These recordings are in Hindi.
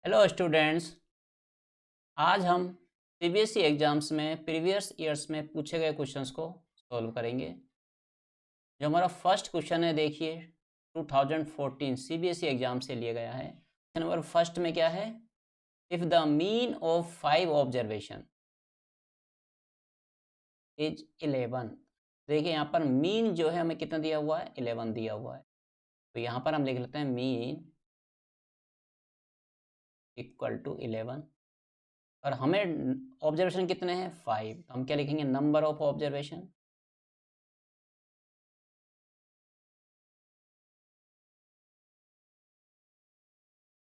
Hello students. आज हम सीबीएसई एग्जाम्स में प्रीवियस ईयर्स में पूछे गए क्वेश्चंस को सॉल्व करेंगे। जो हमारा फर्स्ट क्वेश्चन है, देखिए 2014 सीबीएसई एग्जाम से लिया गया है। क्वेश्चन नंबर फर्स्ट में क्या है? If the mean of 5 observation is 11। देखिए यहाँ पर मीन जो है हमें कितना दिया हुआ है, 11 दिया हुआ है। तो यहाँ पर हम लिख लेते हैं मीन इक्वल टू 11 और हमें ऑब्जर्वेशन कितने हैं, 5। तो हम क्या लिखेंगे, number of observation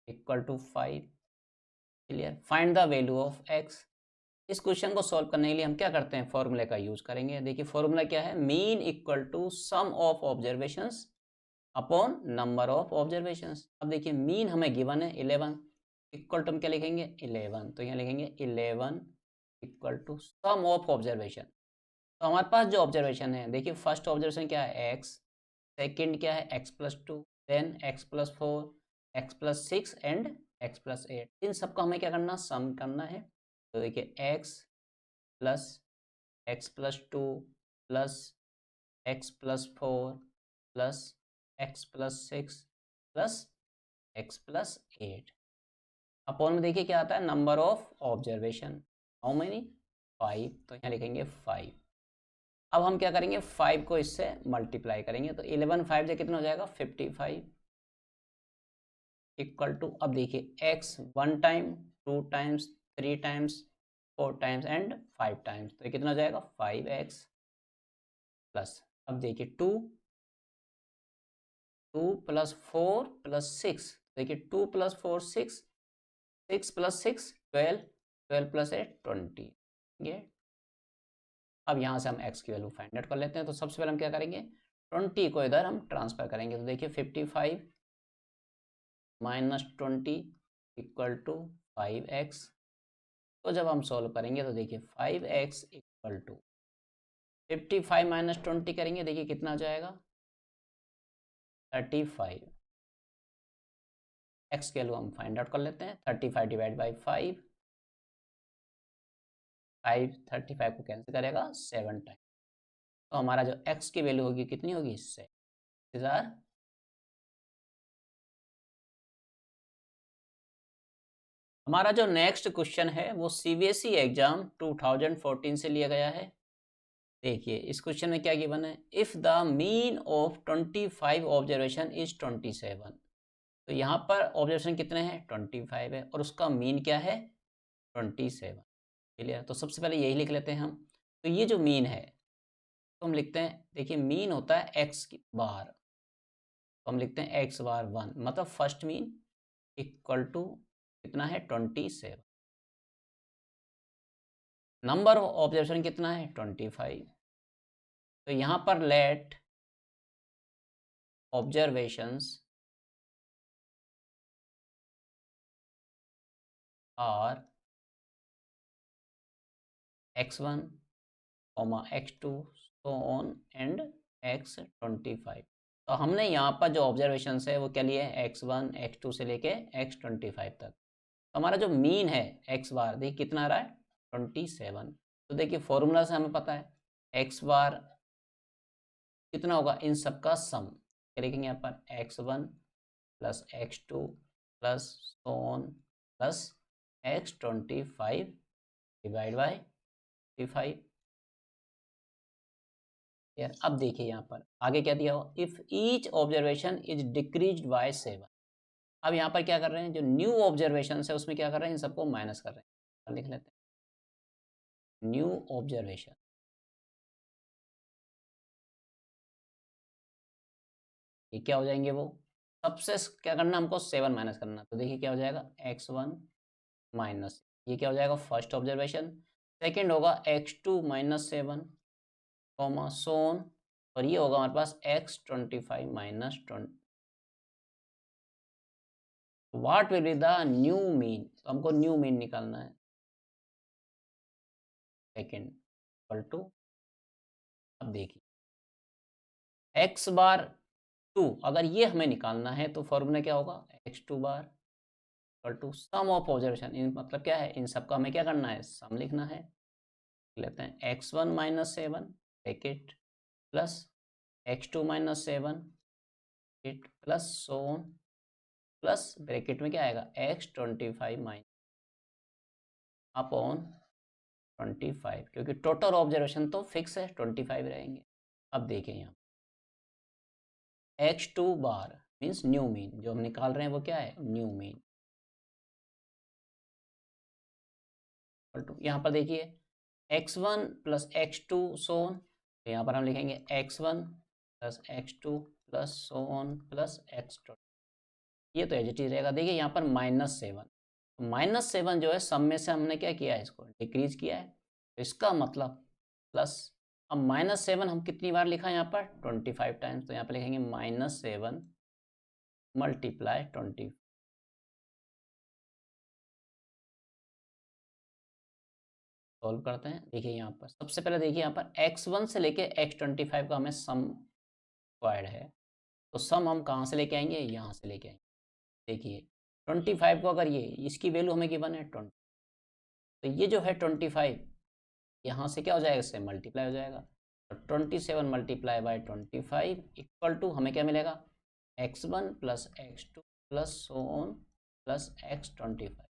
equal to 5। Clear. Find the value of x. इस क्वेश्चन को सॉल्व करने के लिए हम क्या करते हैं, फॉर्मूले का यूज करेंगे। देखिए फॉर्मूला क्या है, mean equal to sum of observations upon number of observations. अब देखिए मीन हमें गिवन है 11, इक्वल टू हम क्या लिखेंगे, 11। तो यहाँ लिखेंगे 11 equal to sum of observation. तो हमारे पास जो ऑब्जर्वेशन है, देखिए फर्स्ट ऑब्जर्वेशन क्या है, एक्स। सेकेंड क्या है, x+2, then x+4, x+6 and x+8। इन सबका हमें क्या करना, सम करना है। तो देखिए x plus x+2 plus x+4 plus x+6 plus x+8 upon में देखिए क्या आता है, number of observation. How many, 5। तो यहाँ लिखेंगे 5। अब हम क्या करेंगे, 5 को इससे मल्टीप्लाई करेंगे। तो 11 5 से कितना हो जाएगा, 55 इक्वल टू, अब देखिए x 1 time, 2 times, 3 times, 4 times and 5 times. तो ये कितना हो जाएगा, 5x प्लस, अब देखिए 2 प्लस 4 प्लस 6। देखिए 2 प्लस 4 6, 6 प्लस 6 12, 12 प्लस 8 20। ये अब यहाँ से हम x की वैल्यू फाइंड आउट कर लेते हैं। तो सबसे पहले हम क्या करेंगे, 20 को इधर हम ट्रांसफर करेंगे। तो देखिए 55 माइनस 20 इक्वल टू 5x। तो जब हम सॉल्व करेंगे तो देखिए 5x इक्वल टू 55 माइनस 20 करेंगे, देखिए कितना आ जाएगा, 35। x के वैल्यू हम फाइंड आउट कर लेते हैं। 35 डिवाइड बाई 5, 5 35 को कैंसिल करेगा 7 टाइम। तो हमारा जो x की वैल्यू होगी कितनी होगी, 7। हमारा जो नेक्स्ट क्वेश्चन है वो सीबीएसई एग्जाम 2014 से लिया गया है। देखिए इस क्वेश्चन में क्या गिवन है, if the mean of 25 observation is 27। तो यहाँ पर ऑब्जर्वेशन कितने हैं, 25 है और उसका मीन क्या है, 27। क्लियर। तो सबसे पहले यही लिख लेते हैं हम। तो ये जो मीन है तो हम लिखते हैं, देखिए मीन होता है एक्स बार। तो हम लिखते हैं एक्स बार 1, मतलब फर्स्ट मीन इक्वल टू कितना है, 27। नंबर ऑफ ऑब्जर्वेशन कितना है, 25। तो यहाँ पर let observations are x1, x2 so on and x25। तो हमने यहाँ पर जो ऑब्जर्वेशन है वो क्या लिए है, x1 x2 से लेके x25 तक। तो हमारा जो मीन है x बार, देखिए कितना आ रहा है, 27। तो देखिए फॉर्मूला से हमें पता है x बार कितना होगा, इन सब का सम। क्या लिखेंगे यहाँ पर, x1 plus x2 plus so on plus x25 divide by 55। यार अब देखिए यहाँ पर आगे क्या दिया हो, if each observation is decreased bye 7। अब यहाँ पर क्या कर रहे हैं, जो न्यू ऑब्जर्वेशन है उसमें क्या कर रहे हैं, इन सबको माइनस कर रहे हैं। लिख लेते हैं न्यू ऑब्जर्वेशन, ये क्या हो जाएंगे, वो सबसे क्या करना हमको, 7 माइनस करना। तो देखिए क्या हो जाएगा, x1 माइनस, ये क्या हो जाएगा, फर्स्ट ऑब्जर्वेशन। सेकेंड होगा x2 माइनस 7 कॉमा सोन, और ये होगा हमारे पास x25 minus 20। What will be the new mean. तो हमको न्यू मीन निकालना है। सेकेंड इक्वल टू, अब देखिए x बार 2, अगर ये हमें निकालना है तो फॉर्मूला क्या होगा, x2 bar equal to sum of observation, n मतलब क्या है, इन सब का हमें क्या करना है, सम लिखना है। लेते हैं x1 minus 7 bracket plus x2 minus 7 plus so on plus bracket में क्या आएगा x25 माइनस अपॉन 25, क्योंकि टोटल ऑब्जर्वेशन तो फिक्स है 25 रहेंगे। अब देखें यहाँ x2 बार मीन्स न्यू मीन, जो हम निकाल रहे हैं वो क्या है, न्यू मीन। यहाँ पर देखिए x1 plus x2 so on, तो यहाँ पर हम लिखेंगे x1 plus x2 plus so on plus x2, ये तो एज इट इज रहेगा। देखिए यहाँ पर -7, तो -7 जो है सब में से हमने क्या किया है, इसको डिक्रीज किया है, तो इसका मतलब प्लस। अब -7 हम कितनी बार लिखा है यहाँ पर, 25 टाइम्स, तो यहाँ पर लिखेंगे -7 मल्टीप्लाई 20। सॉल्व करते हैं। देखिए यहाँ पर सबसे पहले देखिए यहाँ पर x1 से लेके x25 का हमें सम रिक्वायर्ड है, तो सम हम कहाँ से लेके आएंगे, यहाँ से लेके आएंगे। देखिए 25 को अगर ये इसकी वैल्यू हमें गिवन है 20, तो ये जो है 25 यहाँ से क्या हो जाएगा, इससे मल्टीप्लाई हो जाएगा, तो 27 मल्टीप्लाई बाई 25 इक्वल टू हमें क्या मिलेगा, x1 plus x2 plus so on plus x25।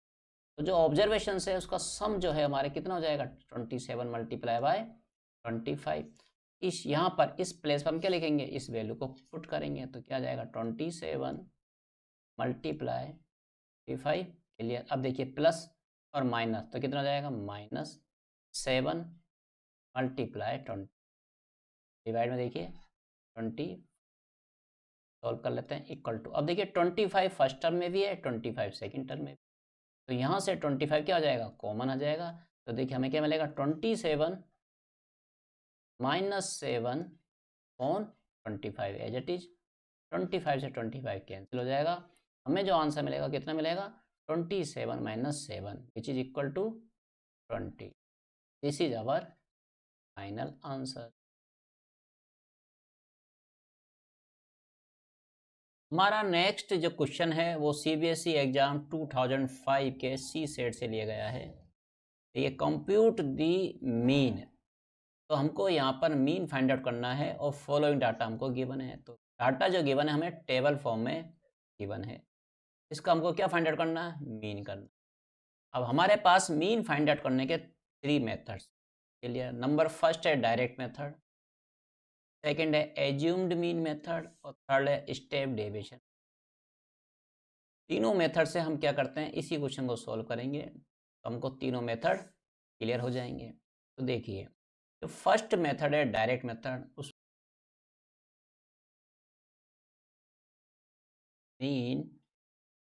तो जो ऑब्जर्वेशन है उसका सम जो है हमारे कितना हो जाएगा, 27 मल्टीप्लाई बाय 25। इस यहाँ पर इस प्लेस पर हम क्या लिखेंगे, इस वैल्यू को पुट करेंगे, तो क्या जाएगा 27 मल्टीप्लाई 25। क्लियर। अब देखिए प्लस और माइनस, तो कितना हो जाएगा, -7 मल्टीप्लाई 20 डिवाइड में देखिए 20, सॉल्व कर लेते हैं, इक्वल टू। अब देखिए 25 फर्स्ट टर्म में भी है, 25 सेकंड टर्म में भी, तो यहाँ से 25 क्या हो जाएगा, कॉमन आ जाएगा, तो देखिए हमें क्या मिलेगा, 27 -7 ऑन 25 एज इट इज, 25 से 25 कैंसिल हो जाएगा, हमें जो आंसर मिलेगा कितना मिलेगा, 27 minus 7 which is equal to 20। This is our final answer. हमारा नेक्स्ट जो क्वेश्चन है वो CBSE एग्जाम 2005 के सी सेट से लिया गया है। ये कंप्यूट दी मीन, तो हमको यहाँ पर मीन फाइंड आउट करना है और फॉलोइंग डाटा हमको गिवन है, तो डाटा जो गिवन है हमें टेबल फॉर्म में गिवन है, इसका हमको क्या फाइंड आउट करना है, मीन करना। अब हमारे पास मीन फाइंड आउट करने के 3 मेथड्स के लिए, नंबर फर्स्ट है डायरेक्ट मेथड, सेकंड है एज्यूम्ड मीन मेथड और थर्ड है स्टेप डेविएशन। तीनों मेथड से हम क्या करते हैं, इसी क्वेश्चन को सॉल्व करेंगे, तो हमको तीनों मेथड क्लियर हो जाएंगे। तो देखिए जो फर्स्ट मेथड है डायरेक्ट मेथड, उस mean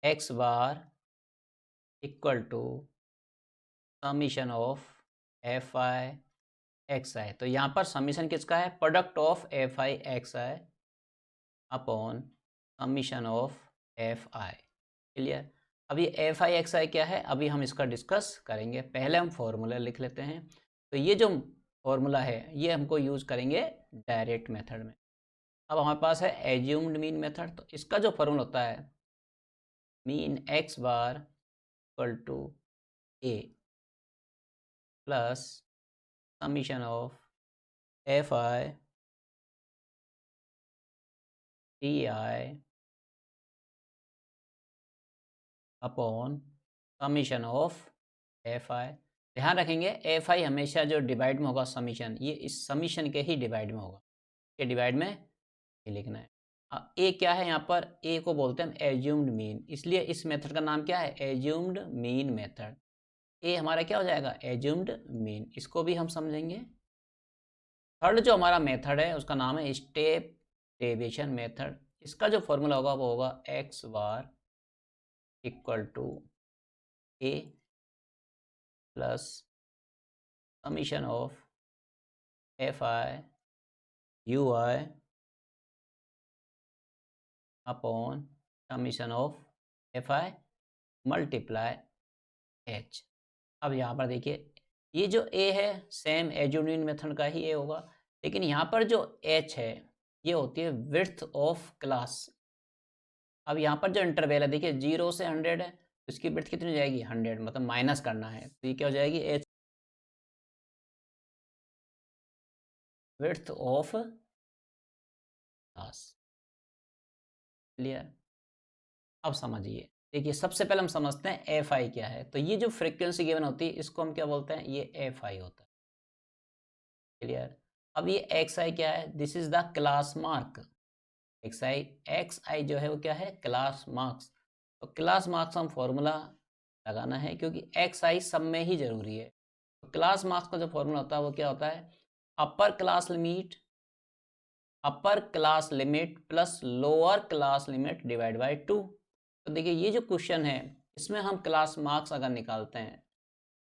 x bar equal to summation of fi xi, तो यहाँ पर समीशन किसका है, product of fi xi upon summation of fi। Clear. अभी fi xi क्या है, अभी हम इसका डिस्कस करेंगे, पहले हम फॉर्मूला लिख लेते हैं। तो ये जो फॉर्मूला है ये हमको यूज़ करेंगे डायरेक्ट मेथड में। अब हमारे पास है एज्यूम्ड मीन मेथड, तो इसका जो फॉर्मूला होता है mean x bar equal to a plus summation of fi ti upon summation of fi। ध्यान रखेंगे fi हमेशा जो डिवाइड में होगा समीशन, ये इस समीशन के ही डिवाइड में होगा, के डिवाइड में ये लिखना है। ए क्या है, यहाँ पर ए को बोलते हैं हम एज्यूम्ड मीन, इसलिए इस मेथड का नाम क्या है, एज्यूम्ड मीन मेथड। ए हमारा क्या हो जाएगा, एज्यूम्ड मीन, इसको भी हम समझेंगे। थर्ड जो हमारा मेथड है उसका नाम है स्टेप डेविएशन मेथड, इसका जो फॉर्मूला होगा वो होगा x bar equal to A plus summation of fi ui अपॉन summation of fi multiply h। अब यहाँ पर देखिए ये जो a है सेम एज्यूम्ड मेथड का ही a होगा, लेकिन यहाँ पर जो h है ये होती है विड्थ ऑफ क्लास। अब यहाँ पर जो इंटरवल है देखिए 0 से 100 है, इसकी ब्रेड्थ कितनी हो जाएगी 100, मतलब माइनस करना है, तो ये क्या हो जाएगी H breadth of glass. Clear. अब समझिए, देखिए सबसे पहले हम समझते हैं एफ आई क्या है। तो ये जो फ्रीक्वेंसी गिवन होती है इसको हम क्या बोलते हैं, ये एफ आई होता है। क्लियर। अब ये एक्स आई क्या है, this is the class mark. X i जो है वो क्या है, क्लास मार्क्स। तो क्लास मार्क्स हम फॉर्मूला लगाना है क्योंकि एक्स आई सब में ही जरूरी है। तो क्लास मार्क्स का जो फॉर्मूला होता है वो क्या होता है, upper class limit plus lower class limit divide by 2। तो देखिए ये जो क्वेश्चन है इसमें हम क्लास मार्क्स अगर निकालते हैं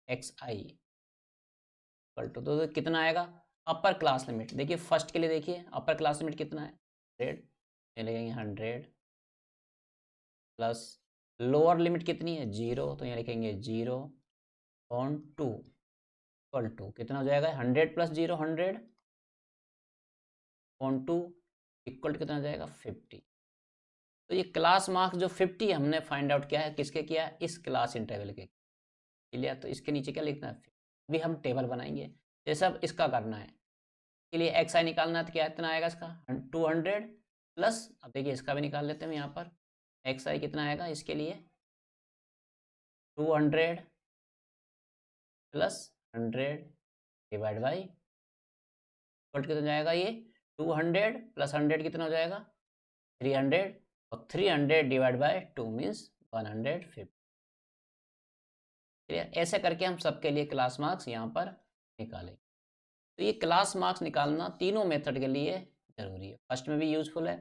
एक्स आई इक्वल टू, तो कितना आएगा, अपर क्लास लिमिट। देखिए फर्स्ट के लिए देखिए अपर क्लास लिमिट कितना है 100, ये लिखेंगे 100 प्लस लोअर लिमिट कितनी है 0, तो यहाँ लिखेंगे 0/2 इक्वल टू कितना हो जाएगा 100 प्लस 0 100/2 इक्वल टू कितना हो जाएगा 50। तो ये क्लास मार्क्स जो 50 हमने फाइंड आउट किया है किसके किया है, इस क्लास इंटरवल के। क्लियर। तो इसके नीचे क्या लिखना है, अभी हम टेबल बनाएंगे। जैसे अब इसका करना है, के लिए एक्स आई निकालना है तो क्या इतना आएगा इसका 200 प्लस, अब देखिए इसका भी निकाल लेते हैं यहाँ पर, एक्स आई कितना आएगा इसके लिए 200 प्लस 100 डिवाइड बाई कितना जाएगा, ये 200 प्लस 100 कितना हो जाएगा 300, और 300 डिवाइड बाई 2 मीन्स 150। क्लियर। ऐसे करके हम सबके लिए क्लास मार्क्स यहाँ पर निकालेंगे। तो ये क्लास मार्क्स निकालना तीनों मेथड के लिए ज़रूरी है, फर्स्ट में भी यूज़फुल है,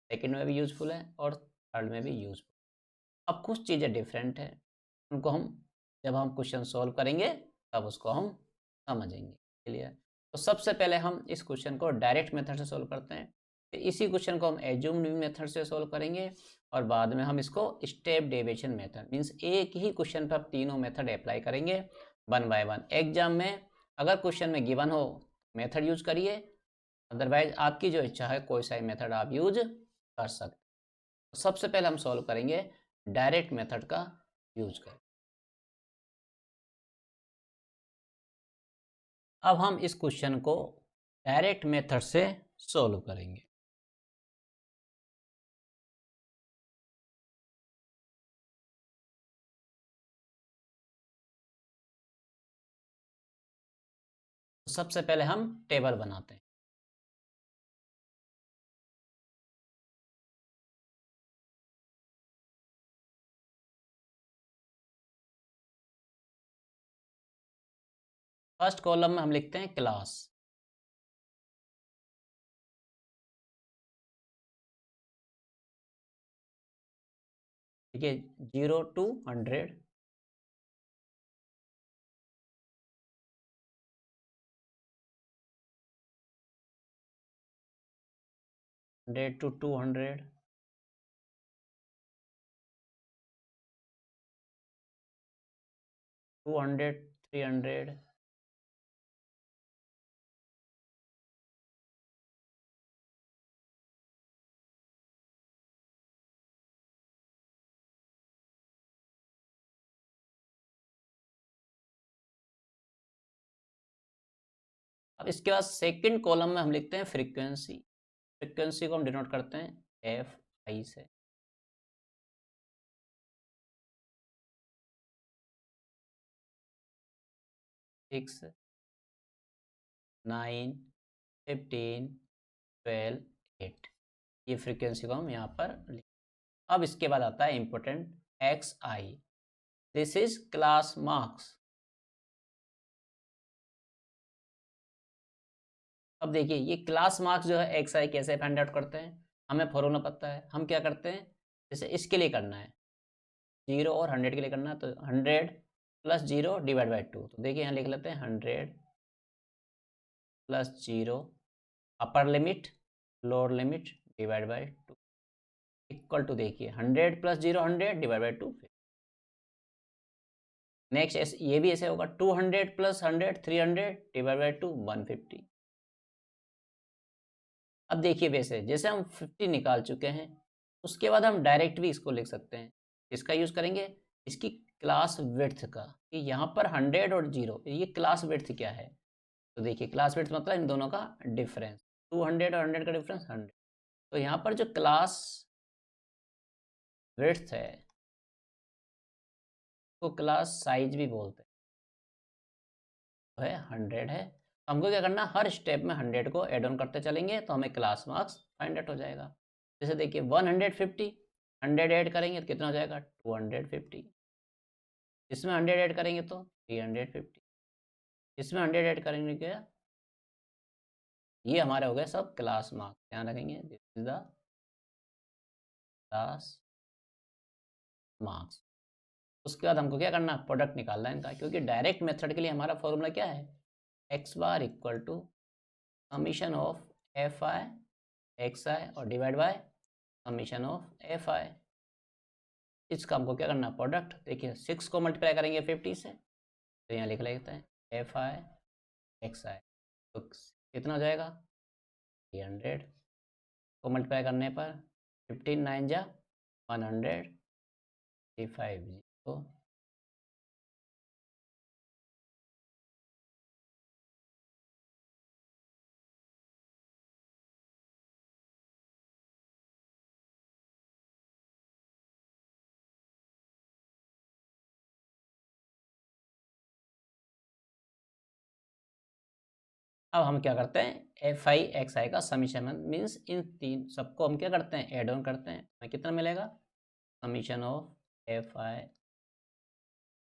सेकंड में भी यूज़फुल है, और थर्ड में भी यूज़फुल। अब कुछ चीज़ें डिफरेंट है, उनको हम जब हम क्वेश्चन सॉल्व करेंगे तब उसको हम समझेंगे। क्लियर। तो सबसे पहले हम इस क्वेश्चन को डायरेक्ट मेथड से सॉल्व करते हैं, फिर इसी क्वेश्चन को हम एज्यूम्ड मेथड से सॉल्व करेंगे, और बाद में हम इसको स्टेप डेविएशन मेथड मीन्स एक ही क्वेश्चन पर तीनों मेथड अप्लाई करेंगे 1 बाय 1। एग्जाम में अगर क्वेश्चन में गिवन हो मेथड यूज करिए, अदरवाइज आपकी जो इच्छा है कोई सा मेथड आप यूज कर सकते। तो सबसे पहले हम सॉल्व करेंगे डायरेक्ट मेथड का यूज कर। अब हम इस क्वेश्चन को डायरेक्ट मेथड से सॉल्व करेंगे। सबसे पहले हम टेबल बनाते हैं। फर्स्ट कॉलम में हम लिखते हैं क्लास, ठीक है, 0 to 100, 100 to 200, 200 300, अब इसके बाद सेकंड कॉलम में हम लिखते हैं फ्रीक्वेंसी। फ्रीक्वेंसी को हम डिनोट करते हैं एफ आई से। 6 9 15 12 8, ये फ्रीक्वेंसी को हम यहाँ पर लिख। अब इसके बाद आता है important x I, this is class marks. अब देखिए ये क्लास मार्क्स जो है एक्स आई कैसे फाइंड आउट करते हैं, हमें फॉर्मूला पता है। हम क्या करते हैं, जैसे इसके लिए करना है 0 और 100 के लिए करना है, तो 100 प्लस 0 डिवाइड बाई 2। तो देखिए यहाँ लिख लेते हैं 100 plus 0 upper limit lower limit divide by 2 equal to, देखिए 100 प्लस 0 100 डिवाइड बाई 2। नेक्स्ट ये भी ऐसे होगा 200 प्लस 100 300 डिवाइड बाई 2 150। अब देखिए वैसे जैसे हम 50 निकाल चुके हैं, उसके बाद हम डायरेक्ट भी इसको लिख सकते हैं। इसका यूज़ करेंगे इसकी क्लास विड्थ का, कि यहाँ पर 100 और 0, ये क्लास विड्थ क्या है। तो देखिए क्लास विड्थ मतलब इन दोनों का डिफरेंस, 200 और 100 का डिफरेंस 100। तो यहाँ पर जो क्लास विड्थ है तो क्लास साइज भी बोलते हैं, तो है 100 है। तो हमको क्या करना, हर स्टेप में 100 को एड ऑन करते चलेंगे तो हमें क्लास मार्क्स फाइंड आउट हो जाएगा। जैसे देखिए 150, 100 ऐड करेंगे तो कितना हो जाएगा 250, इसमें 100 ऐड करेंगे तो 350, इसमें 100 ऐड करेंगे क्या, ये हमारे हो गए सब क्लास मार्क्स। ध्यान रखेंगे, this is the class marks. उसके बाद हमको क्या करना, प्रोडक्ट निकालना है इनका, क्योंकि डायरेक्ट मेथड के लिए हमारा फॉर्मूला क्या है, x bar equal to summation of F I x i और divide by summation of F i. इसका हमको क्या करना, प्रोडक्ट। देखिए 6 को मल्टीप्लाई करेंगे 50 से, तो यहाँ लिख लेते हैं एफ आई एक्स आई, तो कितना हो जाएगा 300 को मल्टीप्लाई करने पर 15 9 जा 100 350। अब हम क्या करते हैं, एफ आई एक्स आई का समीशन मीन्स इन तीन सबको हम क्या करते हैं, एड ऑन करते हैं। हमें कितना मिलेगा, समीशन ऑफ एफ आई,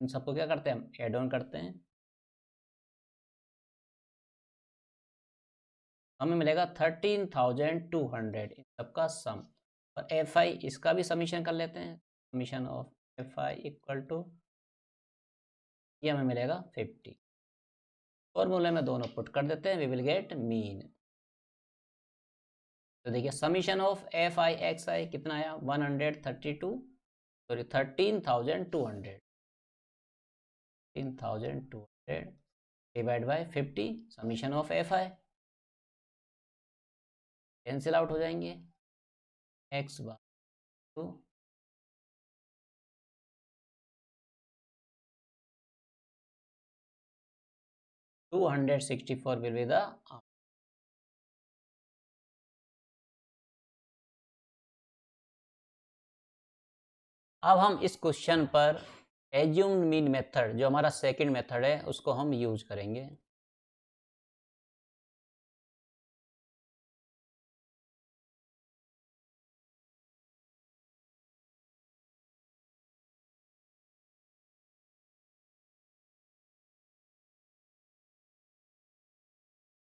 इन सबको क्या करते हैं, हम एड ऑन करते हैं, हमें मिलेगा 13,200 इन सबका सम। और एफ आई इसका भी समीशन कर लेते हैं, summation of F i equal to, ये हमें मिलेगा 50। फॉर्मूले में दोनों पुट कर देते हैं, वी विल गेट मीन। तो देखिए summation of F I x I कितना आया 132, sorry 13,200, 13,200 divide by 50 summation of F I, cancel out हो जाएंगे, X bar to 264 will be the. अब हम इस क्वेश्चन पर एज्यूम्ड मीन मेथड, जो हमारा सेकंड मेथड है, उसको हम यूज करेंगे।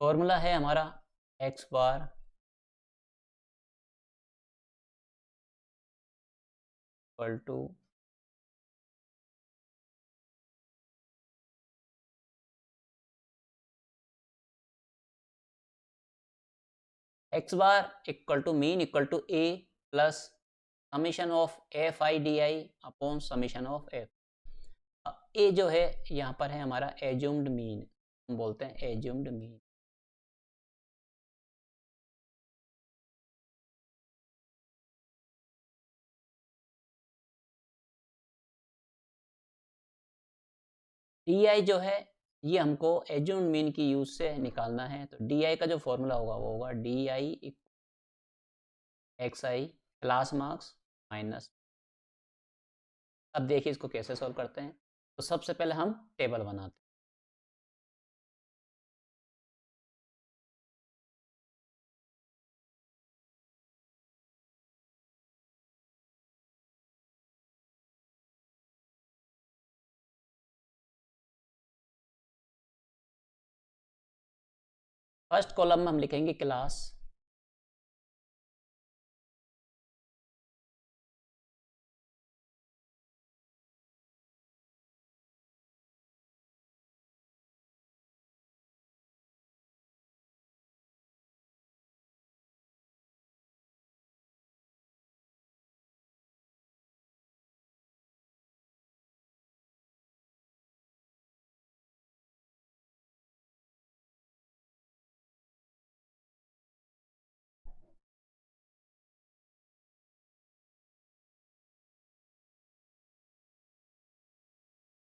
फॉर्मूला है हमारा X bar equal to X bar equal to mean equal to A plus summation of F I D I upon summation of F. A जो है यहाँ पर है हमारा एज्यूम्ड मीन, हम बोलते हैं एज्यूम्ड मीन। डी आई जो है ये हमको एज्यूम्ड मीन की यूज से निकालना है, तो डी आई का जो फॉर्मूला होगा वो होगा D I x I class marks minus. अब देखिए इसको कैसे सॉल्व करते हैं। तो सबसे पहले हम टेबल बनाते हैं। फर्स्ट कॉलम में हम लिखेंगे क्लास,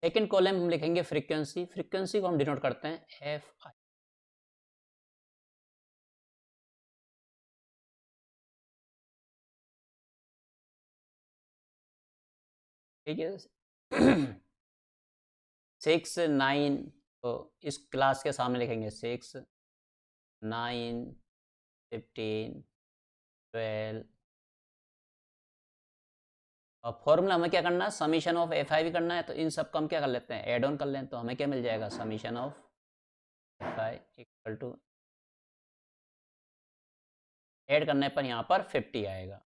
सेकेंड कॉलम हम लिखेंगे फ्रीक्वेंसी। फ्रीक्वेंसी को हम डिनोट करते हैं एफ आई। ठीक है। 6 9, तो इस क्लास के सामने लिखेंगे 6 9 15 12। और फॉर्मूला हमें क्या करना है, समीशन ऑफ एफ आई भी करना है, तो इन सब का हम क्या कर लेते हैं, एड ऑन कर लें, तो हमें क्या मिल जाएगा, summation of F i equal to, add करने पर यहाँ पर 50 आएगा।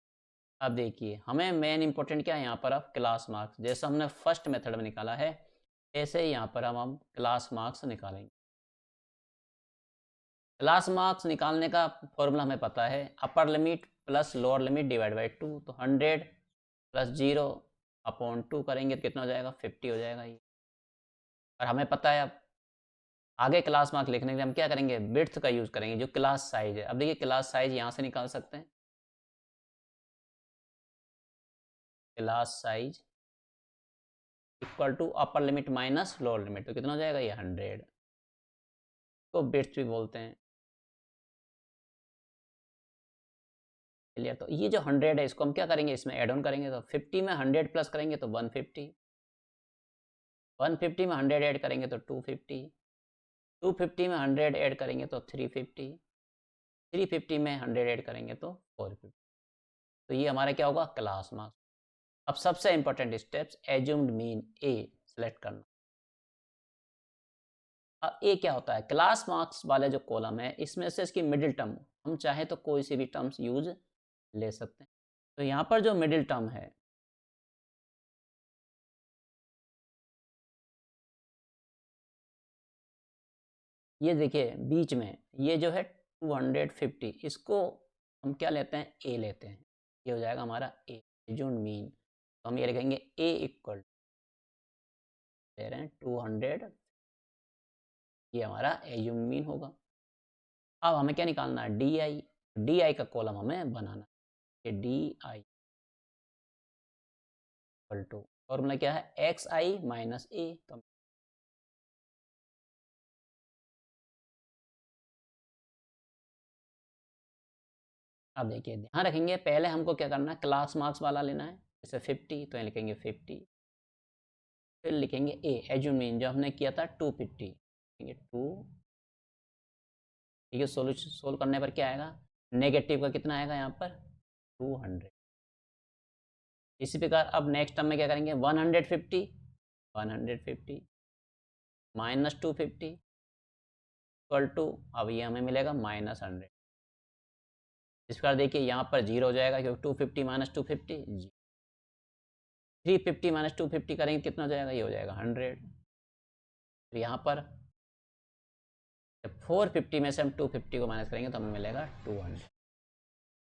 अब देखिए हमें मेन इंपॉर्टेंट क्या है यहाँ पर, अब क्लास मार्क्स, जैसे हमने फर्स्ट मेथड में निकाला है ऐसे ही यहाँ पर हम क्लास मार्क्स निकालेंगे। क्लास मार्क्स निकालने का फॉर्मूला हमें पता है, upper limit plus lower limit divide by 2, तो 100 प्लस 0 अपॉन 2 करेंगे तो कितना हो जाएगा, 50 हो जाएगा ये। और हमें पता है अब आगे क्लास मार्क लिखने के लिए हम क्या करेंगे, विड्थ का यूज़ करेंगे, जो क्लास साइज है। अब देखिए क्लास साइज यहाँ से निकाल सकते हैं, class size equal to upper limit minus lower limit, तो कितना हो जाएगा ये 100 को विड्थ भी बोलते हैं। क्लियर, तो ये जो 100 है इसको हम क्या करेंगे, इसमें एड ऑन करेंगे, तो 50 में 100 प्लस करेंगे तो 150, 150 में 100 ऐड करेंगे तो 250, 250 में 100 ऐड करेंगे तो 350, 350 में 100 ऐड करेंगे तो 450। तो ये हमारा क्या होगा, क्लास मार्क्स। अब सबसे इंपॉर्टेंट स्टेप्स, एज्यूम्ड मीन ए सेलेक्ट करना। अब ए क्या होता है, क्लास मार्क्स वाले जो कॉलम है इसमें से इसकी मिडिल टर्म हम चाहे तो कोई सी भी टर्म्स यूज ले सकते हैं। तो यहाँ पर जो मिडिल टर्म है, ये देखिए बीच में ये जो है 250, इसको हम क्या लेते हैं, ए लेते हैं, ये हो जाएगा हमारा ए एज्यूम्ड मीन। तो हम ये लिखेंगे ए इक्वल ले रहे हैं 200, ये हमारा एज्यूम्ड मीन होगा। अब हमें क्या निकालना है, डी आई, डी आई का कॉलम हमें बनाना है, d I equal to, formula क्या है, एक्स आई माइनस ए। तो अब देखिए ध्यान रखेंगे, पहले हमको क्या करना है, क्लास मार्क्स वाला लेना है, जैसे 50 तो यहाँ लिखेंगे 50, फिर लिखेंगे ए एज्यूम मीन, जो हमने किया था 250, लिखेंगे 2। ठीक है, सोल्यूशन सोल्व करने पर क्या आएगा, नेगेटिव का कितना आएगा यहाँ पर 200। इसी प्रकार अब नेक्स्ट टर्म में क्या करेंगे, 150, 150 माइनस 250 इक्वल टू, अब ये हमें मिलेगा -100। इस प्रकार देखिए यहाँ पर 0 हो जाएगा, क्योंकि 250 माइनस 250 जी, 350 माइनस 250 करेंगे कितना हो जाएगा, ये हो जाएगा 100। तो यहाँ पर 450 में से हम 250 को माइनस करेंगे तो हमें मिलेगा 200।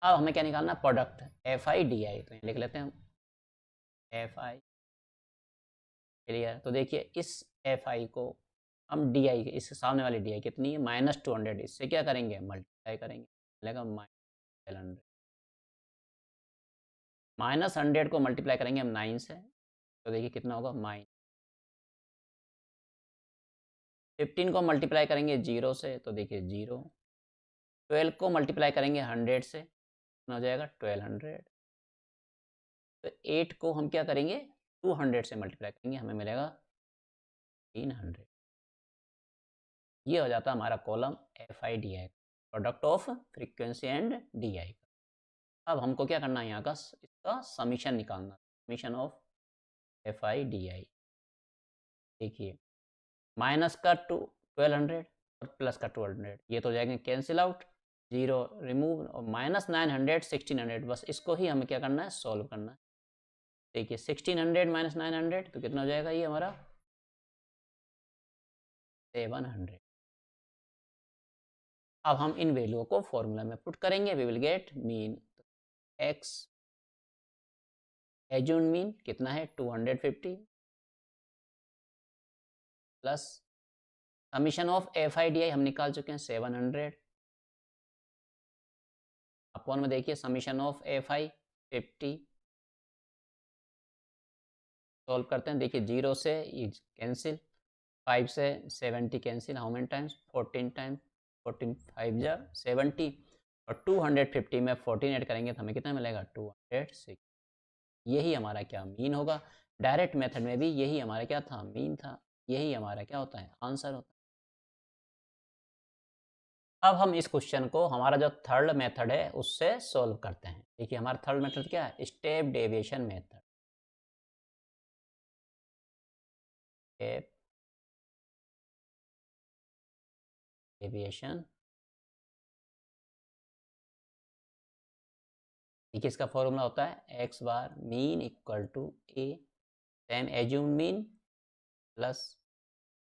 अब हमें क्या निकालना, product F I D I, तो लिख लेते हैं हम एफ आई। क्लियर, तो देखिए इस एफ आई को हम डी आई, इस सामने वाली डी आई कितनी है, -200, इससे क्या करेंगे, मल्टीप्लाई करेंगे, मिलेगा -100। -100 को मल्टीप्लाई करेंगे हम 9 से, तो देखिए कितना होगा, 15 को मल्टीप्लाई करेंगे 0 से, तो देखिए 0। 12 को मल्टीप्लाई करेंगे 100 से, कितना हो जाएगा 1200। तो 8 को हम क्या करेंगे, 200 से मल्टीप्लाई करेंगे, हमें मिलेगा 300। ये हो जाता है हमारा column F I D I, product of frequency and D I का। अब हमको क्या करना है, यहाँ का इसका समीशन निकालना, summation of F I D I. देखिए माइनस का 1200 और प्लस का 200, ये तो हो जाएंगे कैंसिल आउट, 0 रिमूव, और -900 1600, बस इसको ही हमें क्या करना है, सॉल्व करना है। देखिए 1600 माइनस 900 तो कितना हो जाएगा, ये हमारा 700। अब हम इन वैल्यूओं को फॉर्मूला में पुट करेंगे, we will get mean, x assumed mean कितना है 250 प्लस summation of F I D i हम निकाल चुके हैं 700, अपॉन में देखिए summation of F i 50 solve करते हैं। देखिए 0 से ये कैंसिल, 5 से 70 cancel, how many times 14 times, 14 5 जा 70 और 250 में 14 ऐड करेंगे तो हमें कितना मिलेगा 206। यही हमारा क्या मीन होगा। डायरेक्ट मेथड में भी यही हमारा क्या था मीन था, यही हमारा क्या होता है आंसर होता है। अब हम इस क्वेश्चन को हमारा जो थर्ड मेथड है उससे सॉल्व करते हैं। देखिए हमारा थर्ड मेथड क्या है, step deviation method. Step deviation, देखिए इसका फॉर्मूला होता है x bar mean equal to A time assume mean plus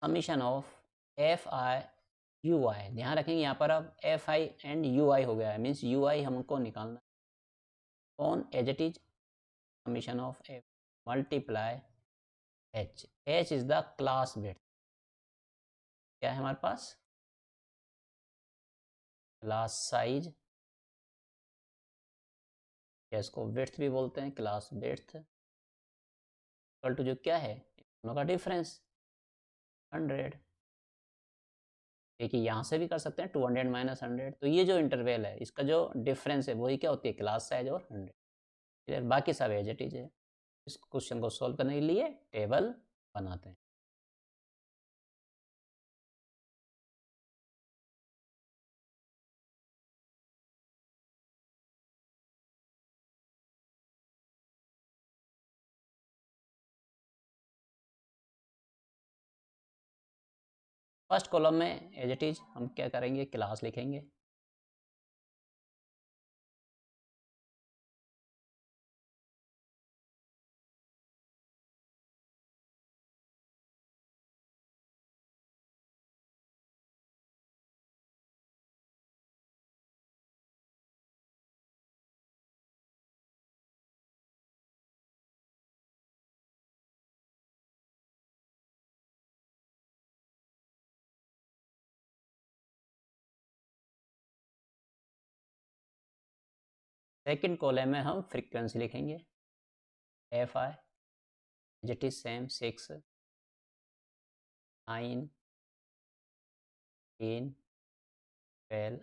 summation of F I U I. ध्यान रखेंगे यहाँ पर अब F I and U I हो गया है, मीन्स यू आई हमको निकालना on as it is summation of F multiply H. H is the class width, क्या है हमारे पास क्लास साइज, या इसको विड्थ भी बोलते हैं, क्लास विड्थ इक्वल टू जो क्या है दोनों का डिफरेंस 100। देखिए यहाँ से भी कर सकते हैं 200 माइनस 100, तो ये जो इंटरवल है इसका जो डिफरेंस है वही क्या होती है क्लास साइज और 100। क्लियर, बाकी सब एज इट इज है। इस क्वेश्चन को सॉल्व करने के लिए टेबल बनाते हैं। फर्स्ट कॉलम में एज इट इज हम क्या करेंगे क्लास लिखेंगे, सेकंड कॉलम में हम फ्रीक्वेंसी लिखेंगे F I as it is same 6 9 10 12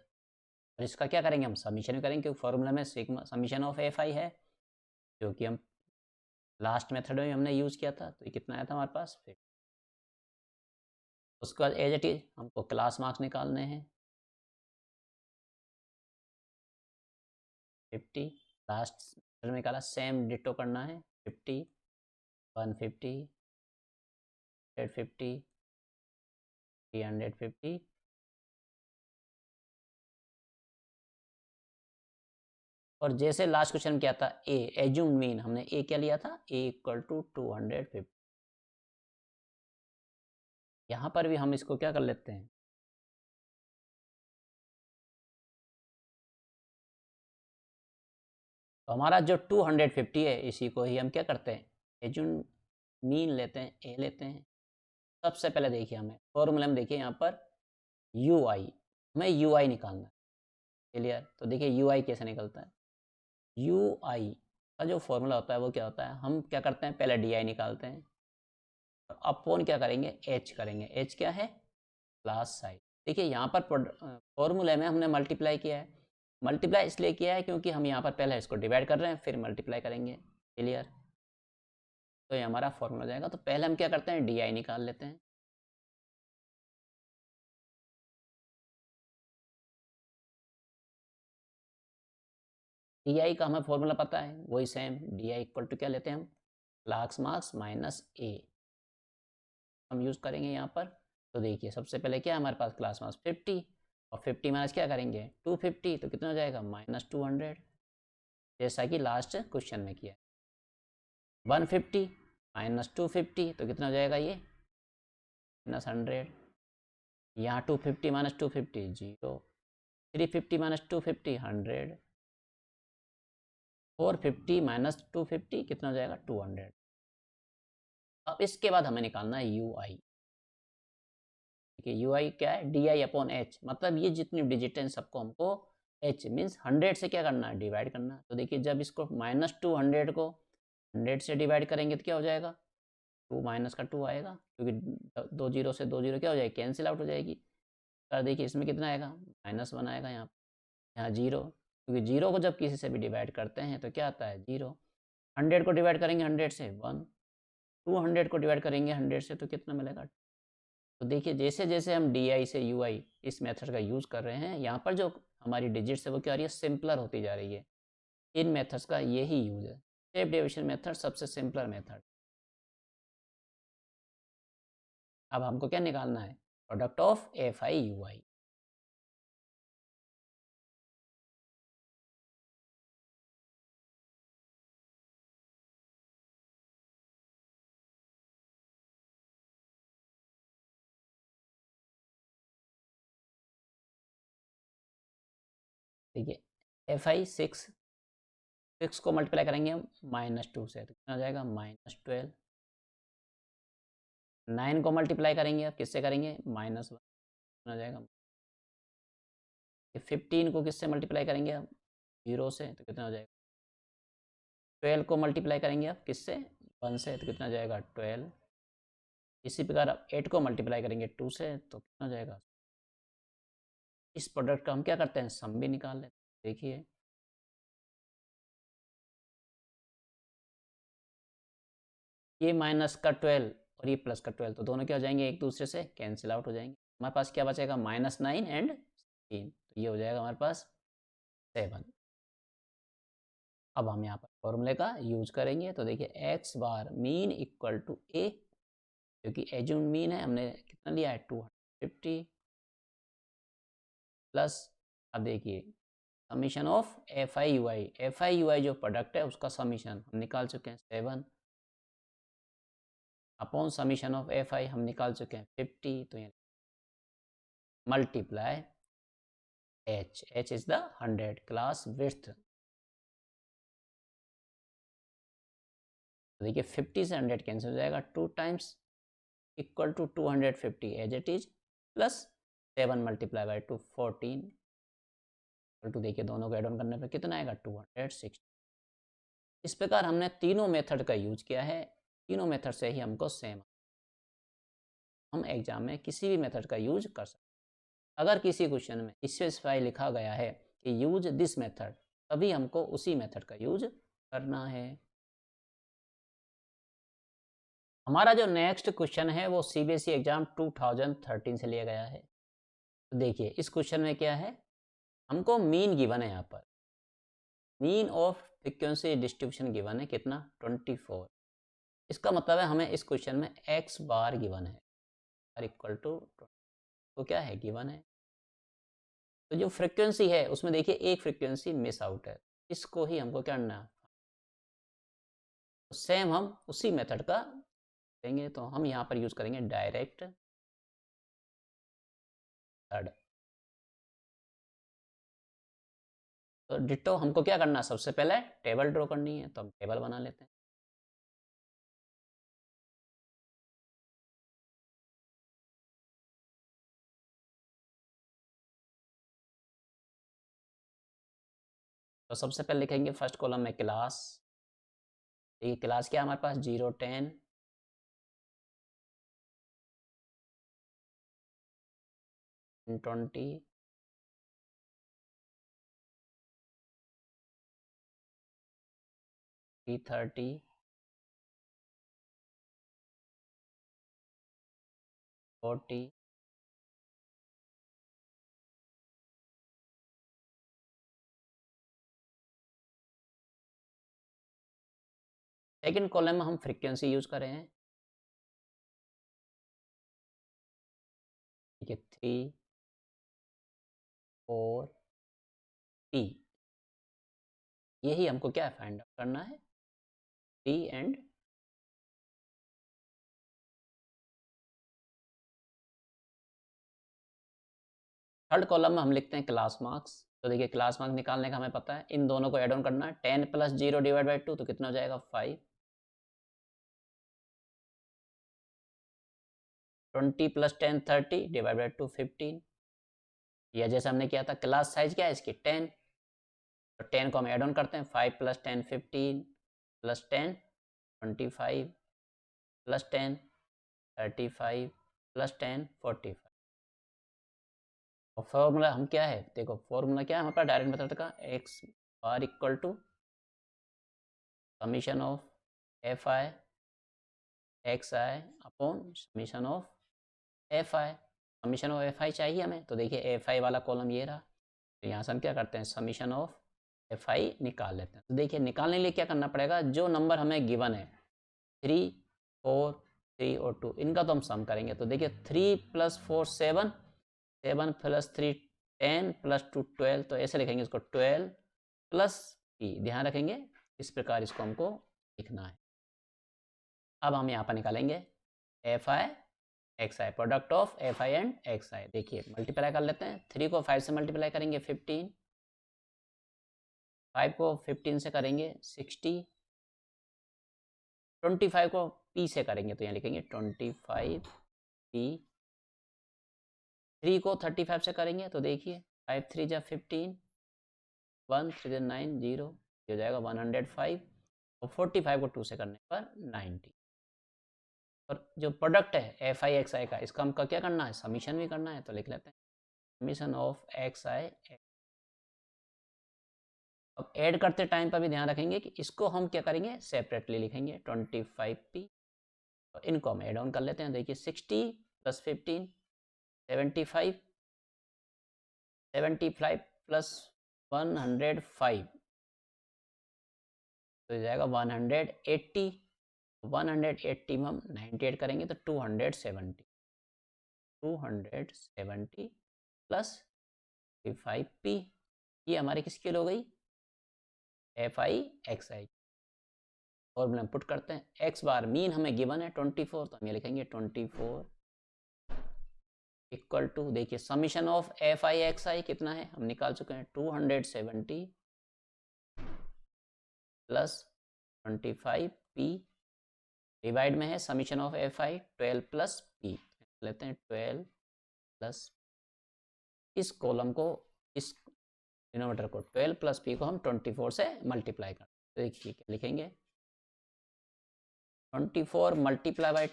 और इसका क्या करेंगे हम समीशन भी करेंगे क्योंकि फॉर्मूला में sigma summation of F I है जो कि हम लास्ट मेथड में हमने यूज़ किया था। तो ये कितना आया था हमारे पास फिर उसके बाद एज इट इज हमको क्लास मार्क्स निकालने हैं 50, लास्ट में निकाला सेम डिटो करना है 50 150 150 350 और जैसे लास्ट क्वेश्चन क्या था ए एज्यूम मीन, हमने ए क्या लिया था ए इक्वल टू 250। यहाँ पर भी हम इसको क्या कर लेते हैं तो हमारा जो 250 है इसी को ही हम क्या करते हैं एज्यूम मीन लेते हैं ए लेते हैं। सबसे पहले देखिए हमें फॉर्मूला में देखिए यहाँ पर यू आई, हमें यू आई निकालना है। क्लियर, तो देखिए यू आई कैसे निकलता है, यू आई का जो फॉर्मूला होता है वो क्या होता है हम क्या करते हैं पहले डी आई निकालते हैं और अपॉन क्या करेंगे एच करेंगे। एच क्या है क्लास साइज। देखिए यहाँ पर फॉर्मूले में हमने मल्टीप्लाई किया है, मल्टीप्लाई इसलिए किया है क्योंकि हम यहाँ पर पहले इसको डिवाइड कर रहे हैं फिर मल्टीप्लाई करेंगे। क्लियर, तो ये हमारा फॉर्मूला जाएगा। तो पहले हम क्या करते हैं डी आई निकाल लेते हैं। डी आई का हमें फॉर्मूला पता है वही same, D I equal to क्या लेते हैं हम क्लास मार्क्स माइनस ए हम यूज़ करेंगे यहाँ पर। तो देखिए सबसे पहले क्या है हमारे पास क्लास मार्क्स 50 और 50 माइनस क्या करेंगे 250, तो कितना हो जाएगा माइनस 200, जैसा कि लास्ट क्वेश्चन में किया। 150 माइनस 250 तो कितना हो जाएगा ये माइनस 100। यहाँ 250 माइनस 250 0, 350 माइनस 250 100, 450 माइनस 250 कितना हो जाएगा 200। अब इसके बाद हमें निकालना है यू आई। देखिए यू आई क्या है डी आई अपॉन एच, मतलब ये जितनी डिजिट हैं सबको हमको एच मीन्स 100 से क्या करना है डिवाइड करना है। तो देखिए जब इसको -200 को 100 से डिवाइड करेंगे तो क्या हो जाएगा 2 माइनस का 2 आएगा, क्योंकि 2 जीरो से 2 जीरो क्या हो जाएगी, कैंसिल आउट हो जाएगी। तो देखिए इसमें कितना आएगा, -1 आएगा यहाँ 0, क्योंकि 0 को जब किसी से भी डिवाइड करते हैं तो क्या आता है 0। 100 को डिवाइड करेंगे 100 से 1, 200 को डिवाइड करेंगे 100 से तो कितना मिलेगा। तो देखिए जैसे जैसे हम DI से UI इस मेथड का यूज़ कर रहे हैं, यहाँ पर जो हमारी डिजिट्स है वो क्या आ रही है, सिंपलर होती जा रही है। इन मेथड्स का यही यूज़ है। स्टेप डेविएशन मेथड सबसे सिंपलर मेथड। अब हमको क्या निकालना है, प्रोडक्ट ऑफ FI UI। देखिए FI 6 को मल्टीप्लाई करेंगे हम -2 से तो कितना हो जाएगा, -12। 9 को मल्टीप्लाई करेंगे अब किससे करेंगे, -1 कितना हो जाएगा। 15 को किससे मल्टीप्लाई करेंगे अब, 0 से तो कितना हो जाएगा। 12 को मल्टीप्लाई करेंगे अब किससे, 1 से तो कितना हो जाएगा 12। इसी प्रकार अब 8 को मल्टीप्लाई करेंगे 2 से तो कितना हो जाएगा। इस प्रोडक्ट का हम क्या करते हैं, सम भी निकाल लेते हैं। देखिए ये माइनस का 12 और ये प्लस का 12 तो दोनों क्या हो जाएंगे, एक दूसरे से कैंसिल आउट हो जाएंगे। हमारे पास क्या बचेगा, -9 एंड 16, तो ये हो जाएगा हमारे पास 7। अब हम यहाँ पर फॉर्मूले का यूज करेंगे तो देखिए x bar mean equal to a, क्योंकि एज्यूम मीन है, हमने कितना लिया है 250 प्लस, अब देखिए समीशन ऑफ FI UI जो प्रोडक्ट है उसका समीशन हम निकाल चुके हैं 7 अपॉन समीशन ऑफ FI हम निकाल चुके हैं 50, तो ये multiply h is the 100 class width. देखिए 50 से 100 कैंसिल हो जाएगा, 2 times equal to 250 as it is plus 7 multiply by 2 14 equal to, देखिए दोनों को एड ऑन करने पर कितना आएगा 260। इस प्रकार हमने तीनों मेथड का यूज किया है, तीनों मेथड से ही हमको सेम, हम एग्जाम में किसी भी मेथड का यूज कर सकते हैं। अगर किसी क्वेश्चन में स्पेसिफाई लिखा गया है कि यूज दिस मेथड, तभी हमको उसी मेथड का यूज करना है। हमारा जो नेक्स्ट क्वेश्चन है वो CBSE एग्जाम 2013 से लिया गया है। तो देखिए इस क्वेश्चन में क्या है, हमको मीन गिवन है, यहाँ पर mean of frequency distribution given है कितना 24। इसका मतलब है हमें इस क्वेश्चन में x बार गिवन है और इक्वल टू तो क्या है गिवन है। तो जो फ्रीक्वेंसी है उसमें देखिए एक फ्रीक्वेंसी मिस आउट है, इसको ही हमको क्या करना है, तो सेम हम उसी मेथड का देंगे, तो हम यहाँ पर यूज करेंगे डायरेक्ट थर्ड। तो डिट्टो हमको क्या करना है, सबसे पहले टेबल ड्रॉ करनी है, तो हम टेबल बना लेते हैं। तो सबसे पहले लिखेंगे फर्स्ट कॉलम में क्लास, ये क्लास क्या है हमारे पास 0 10 20 30 40 सेकेंड कॉलम में हम फ्रीक्वेंसी यूज कर रहे हैं, ठीक है 3 4 T, यही हमको क्या फाइंड आउट करना है, T एंड थर्ड कॉलम में हम लिखते हैं क्लास मार्क्स। तो देखिए क्लास मार्क्स निकालने का हमें पता है, इन दोनों को ऐड ऑन करना है, 10 प्लस 0 डिवाइड बाई 2 तो कितना हो जाएगा 5, 20 प्लस 10 30 डिवाइड बाई 2 15, या जैसे हमने किया था क्लास साइज क्या है इसकी 10, तो 10 को हम ऐड ऑन करते हैं, 5 प्लस 10 15 प्लस 10 25, प्लस 10 35 प्लस 10 45। और फॉर्मूला हम क्या है, देखो फॉर्मूला क्या है हमारे पास डायरेक्ट मेथड का, X bar equal to summation of F I x I upon summation of F I. Summation of F I चाहिए हमें, तो देखिए एफ आई वाला कॉलम ये रहा, तो यहाँ से हम क्या करते हैं समीशन ऑफ एफ आई निकाल लेते हैं। तो देखिए निकालने के लिए क्या करना पड़ेगा, जो नंबर हमें गिवन है 3 4 3 और 2, इनका तो हम सम करेंगे। तो देखिए 3 + 4 7 7 + 3 10 + 2 12, तो ऐसे लिखेंगे इसको 12 प्लस p, ध्यान रखेंगे इस प्रकार इसको हमको लिखना है। अब हम यहाँ पर निकालेंगे F I x I, product of F I and X I. देखिए मल्टीप्लाई कर लेते हैं, 3 को 5 से मल्टीप्लाई करेंगे 15, 5 को 15 से करेंगे 60, 25 को p से करेंगे तो यहाँ लिखेंगे 25 p, 3 को 35 से करेंगे तो देखिए 5 3 जा 15, 1 3 9 0, हो जाएगा 105, और 45 को 2 से करने पर 90। और जो प्रोडक्ट है एफ आई एक्स आई का, इसका हमको क्या करना है, समीशन भी करना है, तो लिख लेते हैं समीशन ऑफ एक्स आई। अब ऐड करते टाइम पर भी ध्यान रखेंगे कि इसको हम क्या करेंगे सेपरेटली लिखेंगे 25p, और इनको हम एड ऑन कर लेते हैं। देखिए 60 + 15 75, 75 + 105, तो जाएगा 180, 180 में हम 98 करेंगे तो 270 प्लस 5p, ये हमारी किसकी हो गई F I x I. Formula हम पुट करते हैं, एक्स बार मीन हमें गिवन है 24, तो हम ये लिखेंगे 24 इक्वल टू, देखिए summation of F I x I कितना है हम निकाल चुके हैं 270 प्लस 25p, डिवाइड में है summation of F I 12 plus p, लेते हैं 12 प्लस, इस कॉलम को इस डिनोमिनेटर को 12 प्लस p को हम 24 से मल्टीप्लाई करते हैं। तो देखिए क्या लिखेंगे 24 ×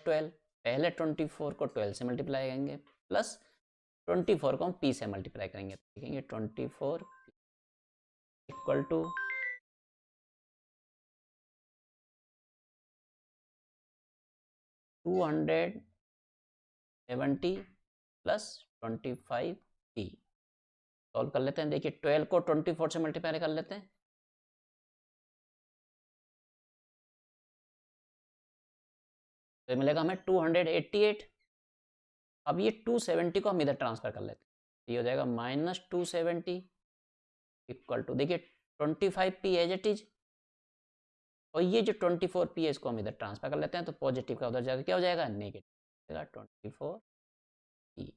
12, पहले 24 को 12 से मल्टीप्लाई करेंगे प्लस 24 को हम p से मल्टीप्लाई करेंगे, तो लिखेंगे 24 equal to 270 plus 25p। Solve कर लेते हैं, देखिए 12 को 24 से मल्टीप्लाई कर लेते हैं, तो मिलेगा हमें 288। अब ये 270 को हम इधर ट्रांसफर कर लेते हैं, ये हो जाएगा -270 इक्वल टू, देखिए 25p एज इट इज, और ये जो 24p है इसको हम इधर ट्रांसफर कर लेते हैं, तो पॉजिटिव का उधर जाकर क्या हो जाएगा नेगेटिव, 24p।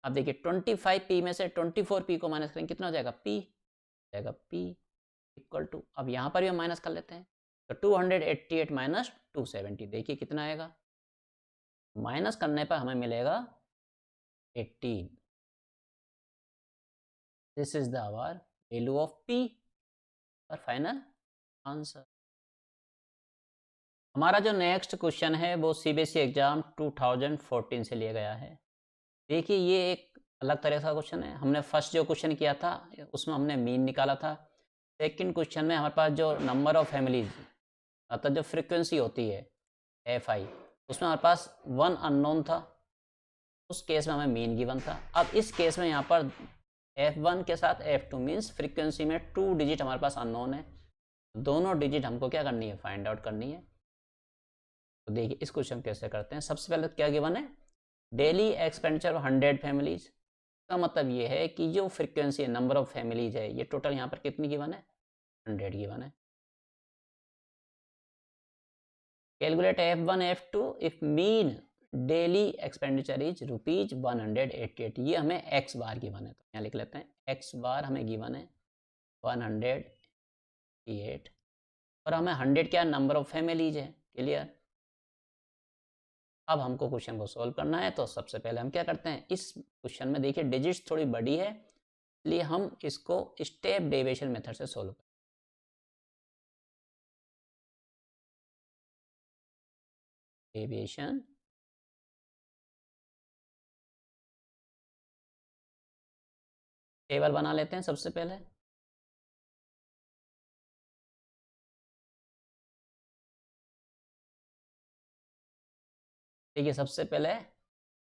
अब देखिए 25p में से 24p को माइनस करेंगे कितना हो जाएगा p, जाएगा p इक्वल टू, अब यहाँ पर भी हम माइनस कर लेते हैं, तो 288 माइनस 270, देखिए कितना आएगा, माइनस करने पर हमें मिलेगा 18। This is the our value of p, और फाइनल आंसर। हमारा जो नेक्स्ट क्वेश्चन है वो सीबीएसई एग्जाम 2014 से लिया गया है। देखिए ये एक अलग तरह का क्वेश्चन है, हमने फर्स्ट जो क्वेश्चन किया था उसमें हमने मीन निकाला था, सेकंड क्वेश्चन में हमारे पास जो नंबर ऑफ फैमिलीज अर्थात जो फ्रीक्वेंसी होती है एफ आई, उसमें हमारे पास 1 अननोन था, उस केस में हमें मीन गिवन था। अब इस केस में यहाँ पर F1 के साथ F2 मीन्स फ्रीक्वेंसी में 2 डिजिट हमारे पास अननोन है, दोनों डिजिट हमको क्या करनी है फाइंड आउट करनी है। तो देखिए इस क्वेश्चन कैसे करते हैं, सबसे पहले क्या गिवन है डेली एक्सपेंडिचर 100 फैमिलीज, का मतलब ये है कि जो फ्रीक्वेंसी है नंबर ऑफ फैमिलीज है ये टोटल यहाँ पर कितनी गिवन है 100 गिवन है। Calculate F1 F2 if mean daily expenditure is ₹188, ये हमें एक्स बार गिवन है, तो यहाँ लिख लेते हैं एक्स बार हमें गिवन है 188, और हमें 100 क्या नंबर ऑफ फैमिलीज है, क्लियर। अब हमको क्वेश्चन को सॉल्व करना है, तो सबसे पहले हम क्या करते हैं, इस क्वेश्चन में देखिए डिजिट्स थोड़ी बड़ी है, इसलिए हम इसको स्टेप डेविएशन मेथड से सॉल्व डेविएशन टेबल बना लेते हैं सबसे पहले। देखिए सबसे पहले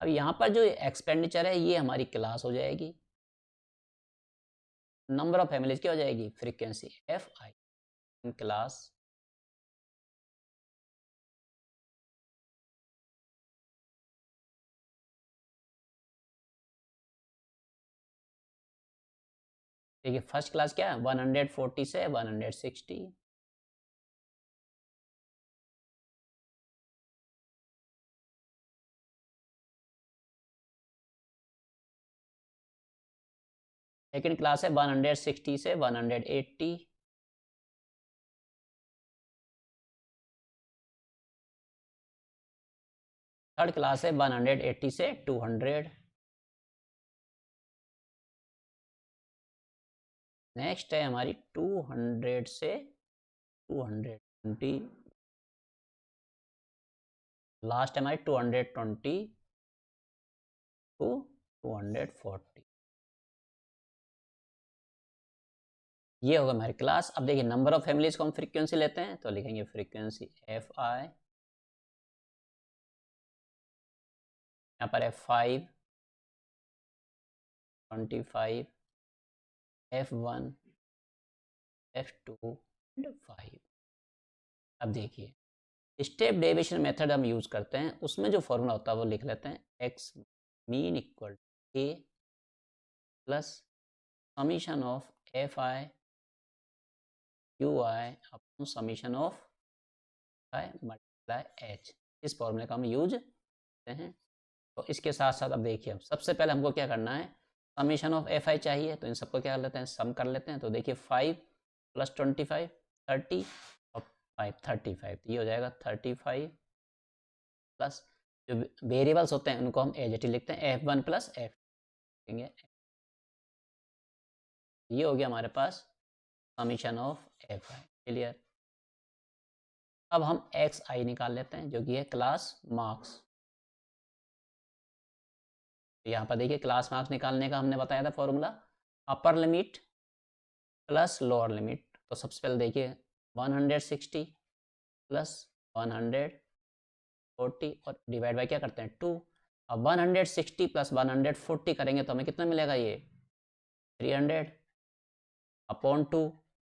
अब यहाँ पर जो एक्सपेंडिचर है ये हमारी क्लास हो जाएगी, नंबर ऑफ फैमिलीज क्या हो जाएगी, frequency F I in class. देखिए फर्स्ट क्लास क्या है 140 से 160, सेकेंड क्लास है 160 से 180, थर्ड क्लास है 180 से 200, नेक्स्ट है हमारी 200 से 220, लास्ट है हमारी 220 टू 240। ये होगा हमारी क्लास। अब देखिए नंबर ऑफ फैमिलीज को हम फ्रीक्वेंसी लेते हैं तो लिखेंगे फ्रीक्वेंसी एफ आई, यहाँ पर है 5, 25, F1, F2 एंड 5। अब देखिए स्टेप डेविएशन मेथड हम यूज़ करते हैं, उसमें जो फॉर्मूला होता है वो लिख लेते हैं, x mean equal A plus summation of F I Q I upon summation of I multiply H. इस फॉर्मूले का हम यूज करते हैं। तो इसके साथ साथ अब देखिए अब सबसे पहले हमको क्या करना है, समीशन ऑफ एफ आई चाहिए, तो इन सबको क्या कर लेते हैं, सम कर लेते हैं। तो देखिए 5 प्लस 25 30 और 5 35, तो ये हो जाएगा 35 प्लस जो वेरिएबल्स होते हैं उनको हम एज इट इज लिखते हैं F1 प्लस एफ, ये हो गया हमारे पास summation of F I. Clear. अब हम एक्स आई निकाल लेते हैं जो कि है क्लास मार्क्स। तो यहाँ पर देखिए क्लास मार्क्स निकालने का हमने बताया था formula, upper limit plus lower limit. तो सबसे पहले देखिए 160 प्लस 140 और डिवाइड बाय क्या करते हैं 2। अब 160 प्लस 140 करेंगे तो हमें कितना मिलेगा, ये 300 अपॉन 2,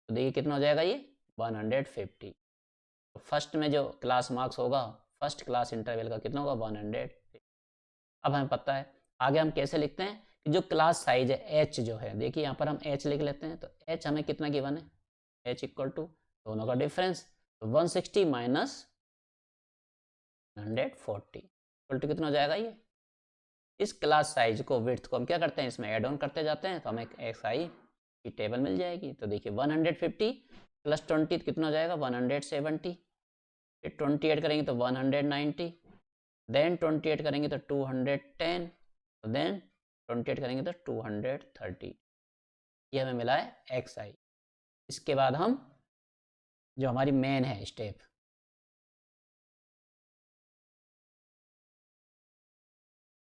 तो देखिए कितना हो जाएगा ये 150। तो फर्स्ट में जो क्लास मार्क्स होगा फर्स्ट क्लास इंटरवल का कितना होगा 100। अब हमें पता है आगे हम कैसे लिखते हैं कि जो क्लास साइज है एच जो है, देखिए यहाँ पर हम एच लिख लेते हैं। तो एच हमें कितना गिवन है, एच इक्वल टू दोनों का डिफरेंस, तो 160 माइनस 140 इक्वल टू कितना हो जाएगा ये। इस क्लास साइज को विड्थ को हम क्या करते हैं इसमें ऐड ऑन करते जाते हैं, तो हमें एक्स आई की टेबल मिल जाएगी। तो देखिए 150 प्लस 20 कितना हो जाएगा 170, फिर 28 करेंगे तो 190, देन 28 करेंगे तो 210, देन 28 करेंगे तो 230। ये हमें मिला है एक्स आई। इसके बाद हम जो हमारी मेन है स्टेप,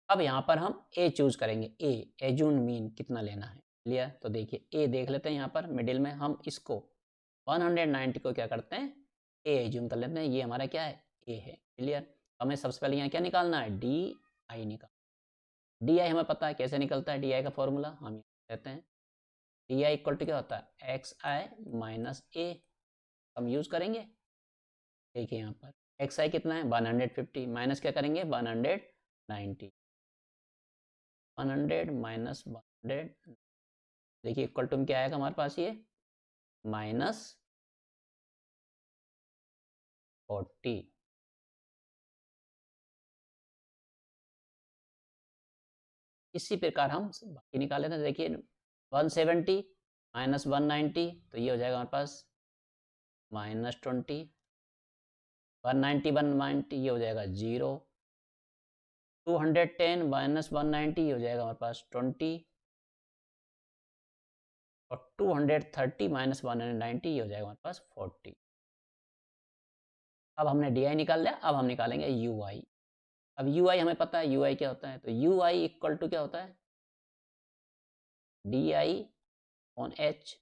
अब यहाँ पर हम ए चूज करेंगे, ए एज्यूम मीन कितना लेना है। क्लियर। तो देखिए ए देख लेते हैं, यहाँ पर मिडिल में हम इसको 190 को क्या करते हैं ए एज्यूम कर लेते हैं, ये हमारा क्या है ए है। क्लियर। हमें सबसे पहले यहाँ क्या निकालना है डी आई निकाल, डी आई हमें पता है कैसे निकलता है, डी आई का फॉर्मूला हम कहते हैं डी आई इक्वल टू क्या होता है एक्स आई माइनस ए, हम यूज करेंगे। देखिए यहाँ पर एक्स आई कितना है 150 माइनस क्या करेंगे 190, 100 माइनस 100, देखिए इक्वल टू क्या आएगा हमारे पास ये माइनस 40। इसी प्रकार हम बाकी निकाल लेते हैं। देखिए 170 माइनस 190, तो ये हो जाएगा हमारे पास -20, 190 190 ये हो जाएगा 0, 210 माइनस 190 ये हो जाएगा हमारे पास 20, और 230 माइनस 190 ये हो जाएगा हमारे पास 40। अब हमने डी आई निकाल लिया, अब हम निकालेंगे यू आई। अब यू आई हमें पता है यू आई क्या होता है, तो यू आई इक्वल टू क्या होता है, डी आई ऑन एच।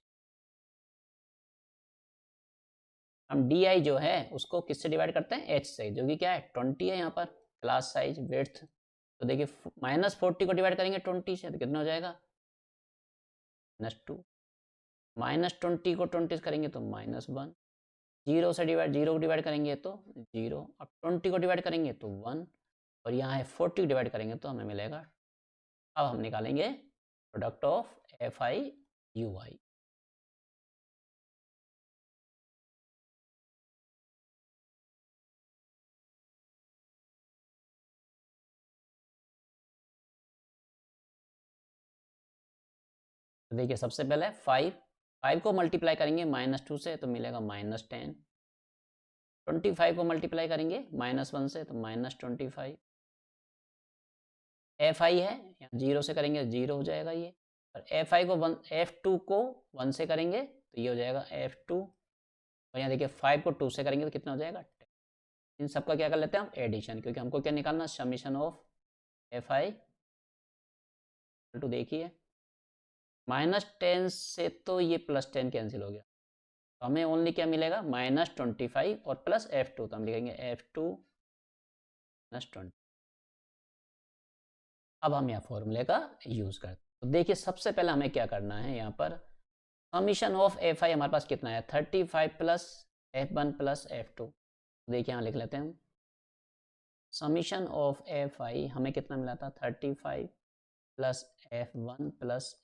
हम डी आई जो है उसको किससे डिवाइड करते हैं, एच से, जो कि क्या है 20 है यहाँ पर, क्लास साइज विड्थ। तो देखिए -40 को डिवाइड करेंगे 20 से तो कितना हो जाएगा, -2। -20 को 20 से करेंगे तो -1। जीरो को डिवाइड करेंगे तो 0। अब 20 को डिवाइड करेंगे तो 1, और यहाँ है 40 को डिवाइड करेंगे तो हमें मिलेगा। अब हम निकालेंगे product of F I U I. तो देखिए सबसे पहले 5 को मल्टीप्लाई करेंगे -2 से तो मिलेगा -10। 25 को मल्टीप्लाई करेंगे -1 से तो -25। एफ आई है, यहाँ 0 से करेंगे 0 हो जाएगा ये। और एफ आई को F2 को 1 से करेंगे तो ये हो जाएगा F2। और यहाँ देखिए 5 को 2 से करेंगे तो कितना हो जाएगा 10। इन सबका क्या कर लेते हैं हम, एडिशन, क्योंकि हमको क्या निकालना, summation of F I two, देखिए -10 से तो ये +10 कैंसिल हो गया, तो हमें ओनली क्या मिलेगा, -25 और प्लस F2, तो हम लिखेंगे F2 -20। अब हम यहाँ फॉर्मूले का यूज़ करते हैं। तो देखिए सबसे पहले हमें क्या करना है, यहाँ पर समीशन ऑफ एफ आई हमारे पास कितना है, 35 प्लस F1 प्लस F2। देखिए यहाँ लिख लेते हैं हम, समीशन ऑफ एफ आई हमें कितना मिला था, 35 प्लस F1 प्लस।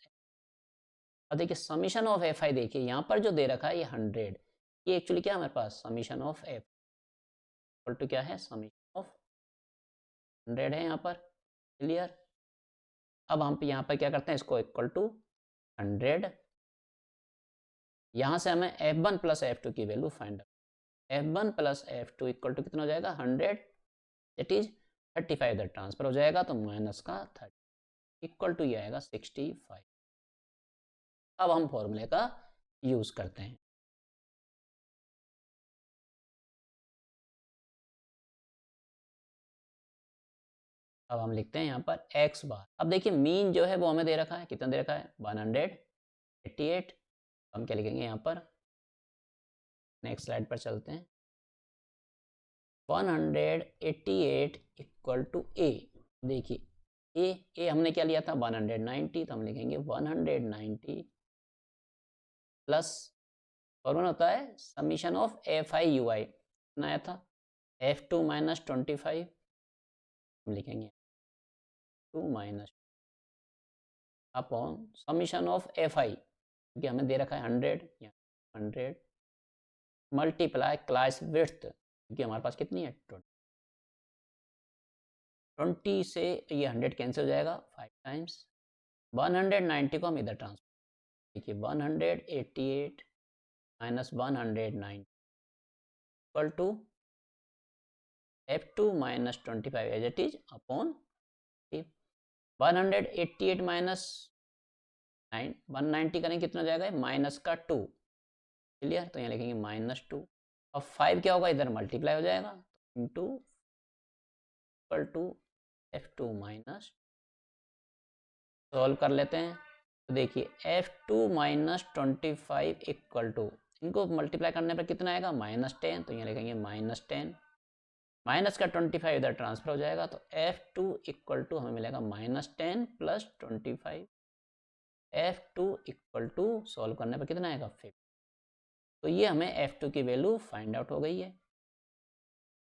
अब देखिए समीशन ऑफ एफ आई, देखिए यहाँ पर जो दे रखा है ये 100, ये एक्चुअली क्या है हमारे पास, summation of F equal to क्या है, समीशन ऑफ 100 है यहाँ पर, क्लियर। अब हम यहाँ पर क्या करते हैं, इसको इक्वल टू 100, यहाँ से हमें F1 प्लस F2 की value find out. F1 plus F2 equal to कितना हो जाएगा, 100, इट इज 35 इधर ट्रांसफर हो जाएगा तो माइनस का 30 इक्वल टू ये आएगा 65। अब हम फॉर्मूले का यूज करते हैं। अब हम लिखते हैं यहाँ पर x बार। अब देखिए मीन जो है वो हमें दे रखा है, कितना दे रखा है, 188। हम क्या लिखेंगे यहाँ पर, नेक्स्ट स्लाइड पर चलते हैं। 188 इक्वल टू ए, देखिए ए हमने क्या लिया था 190, तो हम लिखेंगे 190 प्लस, फॉर्मूला होता है summation of F I U I, कितना आया था F2 माइनस 25, हम लिखेंगे 2 minus upon summation of F I, क्योंकि हमें दे रखा है 100, या 100 मल्टीप्लाई क्लास विड्थ, क्योंकि हमारे पास कितनी है 20 से ये 100 कैंसिल हो जाएगा 5 टाइम्स। 190 को हम इधर ट्रांसफर, देखिए 188 minus 190 equal to F2 minus 25 as it is upon 188 minus 190 करेंगे कितना हो जाएगा, माइनस का 2, क्लियर। तो यहाँ लिखेंगे -2। अब 5 क्या होगा, इधर मल्टीप्लाई हो जाएगा into equal to F2 minus, solve कर लेते हैं। तो देखिए F2 माइनस 25 इक्वल टू, इनको मल्टीप्लाई करने पर कितना आएगा, -10, तो यहाँ लिखेंगे -10, माइनस का 25 इधर ट्रांसफर हो जाएगा, तो F2 इक्वल टू हमें मिलेगा -10 plus 25। F2 equal to solve करने पर कितना आएगा 50। तो ये हमें F2 की वैल्यू फाइंड आउट हो गई है।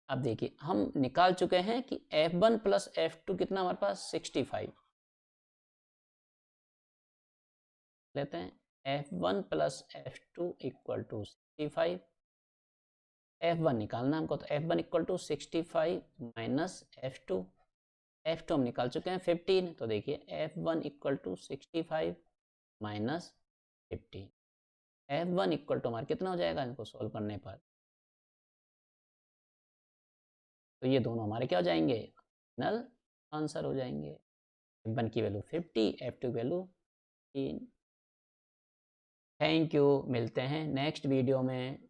अब देखिए हम निकाल चुके हैं कि F1 प्लस F2 कितना हमारे पास 65, लेते हैं F1 plus F2 equal to 65। F1 निकालना हमको, तो F1 equal to 65 minus F2, F2 हम निकाल चुके हैं 15, तो देखिए F1 equal to 65 minus 15, F1 equal to हमारा कितना हो जाएगा, इनको सोल्व करने पर, तो ये दोनों हमारे क्या हो जाएंगे, फाइनल आंसर हो जाएंगे। F1 की वैल्यू 50, F2 की वैल्यू 3। थैंक यू, मिलते हैं नेक्स्ट वीडियो में।